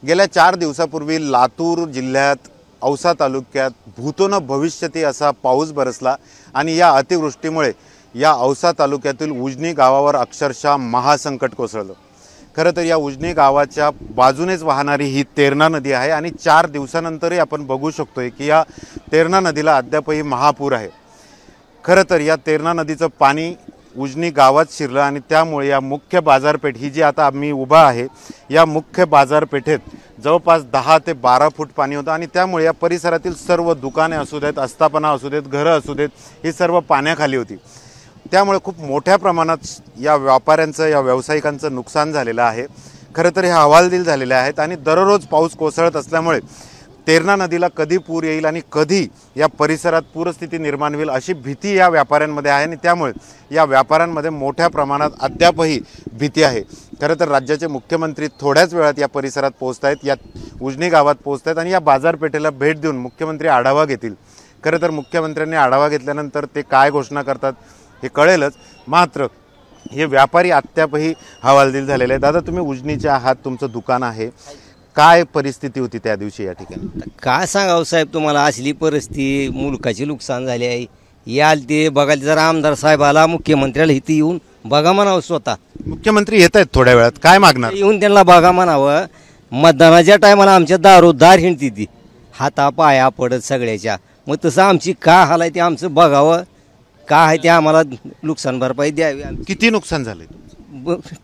गेल्या 4 दिवसापूर्वी लातूर जिल्ह्यात औसा तालुक्यात भूतो न भविष्यती असा पाऊस बरसला आणि या अतिवृष्टीमुळे या औसा तालुक्यातील उजनी गावावर अक्षरशः महासंकट कोसळलं। खरं तर या उजनी गावाच्या बाजूनेच वाहणारी ही तेरणा नदी आहे आणि 4 दिवसानंतरही आपण बघू शकतोय की या तेरणा नदीला अद्यापही महापूर आहे। खरं तर या तेरणा नदीचं पाणी उजनी गावात शिरलं आणि त्यामुळे या मुख्य बाजारपेठ ही जी आता आम्ही उभा आहे या मुख्य बाजारपेठेत जवळपास 10 ते 12 फूट पाणी होतं आणि त्यामुळे या परिसरातील सर्व दुकाने असू देत, आस्थापना असू देत, घरं असू देत, ही सर्व पाण्याखाली होती। त्यामुळे खूप मोठ्या प्रमाणात या व्यापाऱ्यांचं या व्यावसायिकांचं नुकसान झालेलं आहे। खरं तर हे हवालदिल झालेले आहेत आणि दररोज पाऊस कोसळत असल्यामुळे तेरणा नदीला कधी पूर येईल आणि कधी या परिसरात पूरस्थिती निर्माण होईल अशी भीती या व्यापाऱ्यांमध्ये आहे आणि त्यामुळे या व्यापाऱ्यांमध्ये मोठ्या प्रमाणात अद्यापही भीती आहे। खरं तर राज्याचे मुख्यमंत्री थोड्याच वेळात या परिसरात पोहोचत आहेत, या उजनी गावात पोहोचत आहेत आणि या बाजारपेठेला भेट देऊन मुख्यमंत्री आढावा घेतील। खरं तर मुख्यमंत्र्यांनी आढावा घेतल्यानंतर ते काय घोषणा करतात हे कळेलच, मात्र हे व्यापारी अद्यापही हवालदिल झालेले आहेत। दादा, तुम्ही उजनीचे आहात, तुमचं दुकान आहे, काय परिस्थिती होती त्या दिवशी या ठिकाणी? काय सांगावं साहेब तुम्हाला, असली परिस्थिती, मुलकाची नुकसान झाले आहे। याल ते बघायला जरा आमदार साहेबाला मुख्यमंत्र्याला इथे येऊन बघा म्हणावं, स्वतः मुख्यमंत्री येत आहेत थोड्या वेळात, काय मागणार? येऊन त्यांना बघा म्हणावं। मतदानाच्या टायमाला आमच्या दारोदार हिंडती ती, हाता पाया पडत सगळ्याच्या, मग तसं आमची काय हाल आहे ते आमचं बघावं, काय आहे ते आम्हाला नुकसान भरपाई द्यावी। किती नुकसान झाले?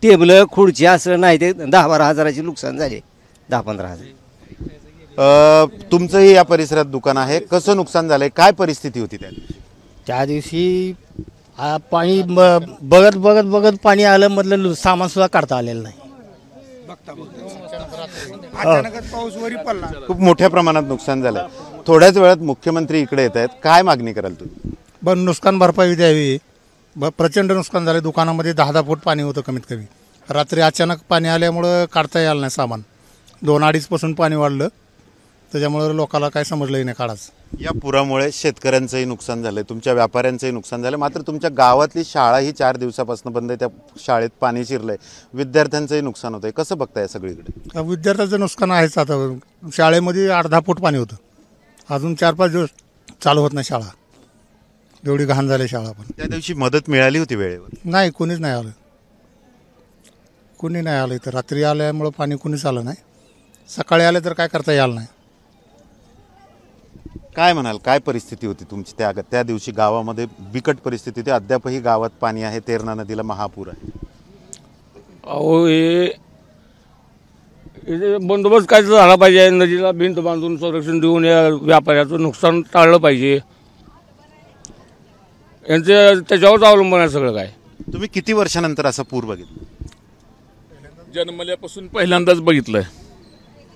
टेबल खुर्ची असं नाही ते 10-12 हजाराचे नुकसान झाले, 10-15 हजार। तुमचंही या परिसरात दुकान आहे, कसं नुकसान झालंय, काय परिस्थिती होती त्या दिवशी? पाणी बघत बघत बघत पाणी आलं, मधलं सामान सुद्धा काढता आलेलं नाही। पाऊस वरी पडला, खूप मोठ्या प्रमाणात नुकसान झालं। थोड्याच वेळात मुख्यमंत्री इकडे येत आहेत, काय मागणी कराल तुम्ही? नुकसान भरपाई द्यावी। प्रचंड नुकसान झाले, दुकानामध्ये 10-10 फूट पाणी होतं कमीत कमी। रात्री अचानक पाणी आल्यामुळं काढता यायला नाही सामान, 2-2.5 पासून पाणी वाढलं, त्याच्यामुळे लोकांना काय समजलंही नाही काढाच। या पुरामुळे शेतकऱ्यांचंही नुकसान झालंय, तुमच्या व्यापाऱ्यांचंही नुकसान झालं, मात्र तुमच्या गावातली शाळा ही 4 दिवसापासून बंद आहे, त्या शाळेत पाणी शिरलंय, विद्यार्थ्यांचंही नुकसान होतंय, कसं बघताय सगळीकडे? विद्यार्थ्यांचं नुकसान आहेच। आता शाळेमध्ये 8-10 फूट पाणी होतं, अजून 4-5 दिवस चालू होत नाही शाळा, एवढी घाण झाली शाळा। पण त्या दिवशी मदत मिळाली होती वेळेवर? नाही, कोणीच नाही आलं, कोणी नाही आलं इथं। रात्री आल्यामुळं पाणी कोणीच आलं नाही, सकाळी आलं तर काय करता यायला नाही। काय म्हणाल, काय परिस्थिती होती तुमची त्या दिवशी? गावामध्ये बिकट परिस्थिती होती, अद्यापही गावात पाणी आहे, तेरणा नदीला महापूर आहे। अहो, हे बंदोबस्त काय झाला पाहिजे, नदीला भिंत बांधून संरक्षण देऊन या व्यापाऱ्याचं नुकसान टाळलं पाहिजे, यांचं त्याच्यावरच अवलंबून आहे सगळं काय। तुम्ही किती वर्षानंतर असा पूर बघितला? जन्मल्यापासून पहिल्यांदाच बघितलंय।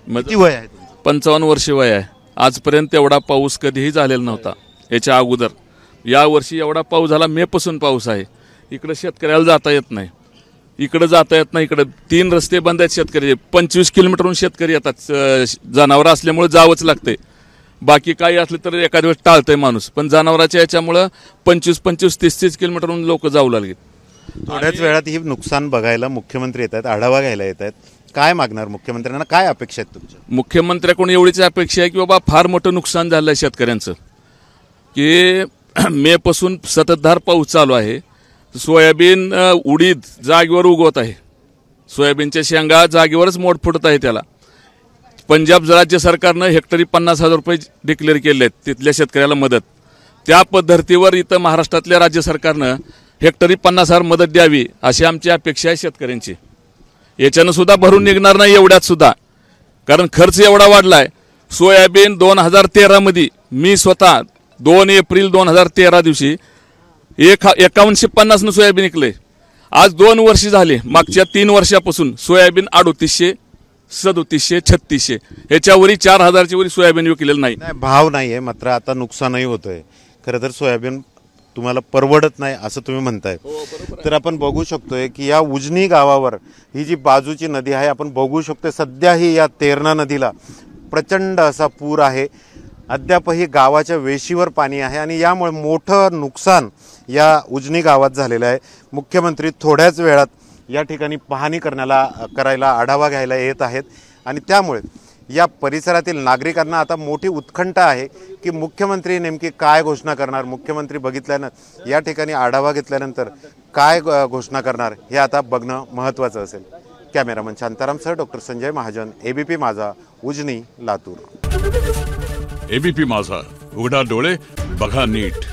किती वय आहे तुमचं? 55 वर्ष वय आहे। आजपर्यंत एवढा पाऊस कधीही झालेला नव्हता याच्या अगोदर। या वर्षी एवढा पाऊस झाला, मे पासून पाऊस आहे। इकडं शेतकऱ्याला जाता येत नाही, इकडं जाता येत नाही, इकडं 3 रस्ते बंद आहेत शेतकरी, 25 किलोमीटरहून शेतकरी येतात, जनावरं असल्यामुळे जावंच लागते। बाकी काही असलं तर एखाद्या वेळेस टाळतंय माणूस, पण जनावरांच्या याच्यामुळं 25-25, 30-30 किलोमीटरहून लोक जाऊ लागले। थोड्याच वेळात ही नुकसान बघायला मुख्यमंत्री येत आहेत, आढावा घ्यायला येत आहेत, काय मागणार मुख्यमंत्र्यांना, काय अपेक्षा आहेत तुमच्या? मुख्यमंत्र्याकडून एवढीच अपेक्षा आहे की बाबा फार मोठं नुकसान झालं आहे शेतकऱ्यांचं, की मे पासून सततधार पाऊस चालू आहे। सोयाबीन, उडीद जागेवर उगवत आहे, सोयाबीनच्या शेंगा जागेवरच मोड फुटत आहे त्याला। पंजाब राज्य सरकारनं हेक्टरी 50,000 रुपये डिक्लेअर केले आहेत तिथल्या शेतकऱ्याला मदत, त्या पद्धतीवर इथं महाराष्ट्रातल्या राज्य सरकारनं हेक्टरी 50,000 मदत द्यावी अशी आमची अपेक्षा आहे शेतकऱ्यांची। याच्यानं सुद्धा भरून निघणार नाही एवढ्यात सुद्धा, कारण खर्च एवढा वाढलाय। सोयाबीन 2013 मध्ये मी स्वतः 2 एप्रिल 2013 दिवशी 5150 सोयाबीन विकले। आज 2 वर्ष झाले, मागच्या 3 वर्षापासून सोयाबीन 3800, 3700, 3600 ह्याच्यावरी 4000च्या वरी सोयाबीन विकलेलं नाही। भाव नाहीये, मात्र आता नुकसानही होतंय। खरं तर सोयाबीन तुम्हाला परवडत नाही असं तुम्ही म्हणताय, तर आपण बघू शकतोय की या उजनी गावावर ही जी बाजूची नदी आहे, आपण बघू शकतोय सध्याही या तेरणा नदीला प्रचंड असा पूर आहे, अद्यापही गावाच्या वेशीवर पाणी आहे आणि यामुळे मोठं नुकसान या उजनी गावात झालेलं आहे। मुख्यमंत्री थोड्याच वेळात या ठिकाणी पाहणी करायला आढावा घ्यायला येत आहेत आणि त्यामुळे या परिसरातील नागरिकांना आता मोठी उत्कंठा आहे की मुख्यमंत्री नेमकी काय घोषणा करणार, मुख्यमंत्री बघितल्यानं या ठिकाणी आढावा घेतल्यानंतर काय घोषणा करणार हे आता बघणं महत्त्वाचं असेल. कॅमेरामन शांतारामसह doctor Sanjay Mahajan, ABP Majha, Ujani, Latur. ABP माझा, उघडा डोळे बघा नीट.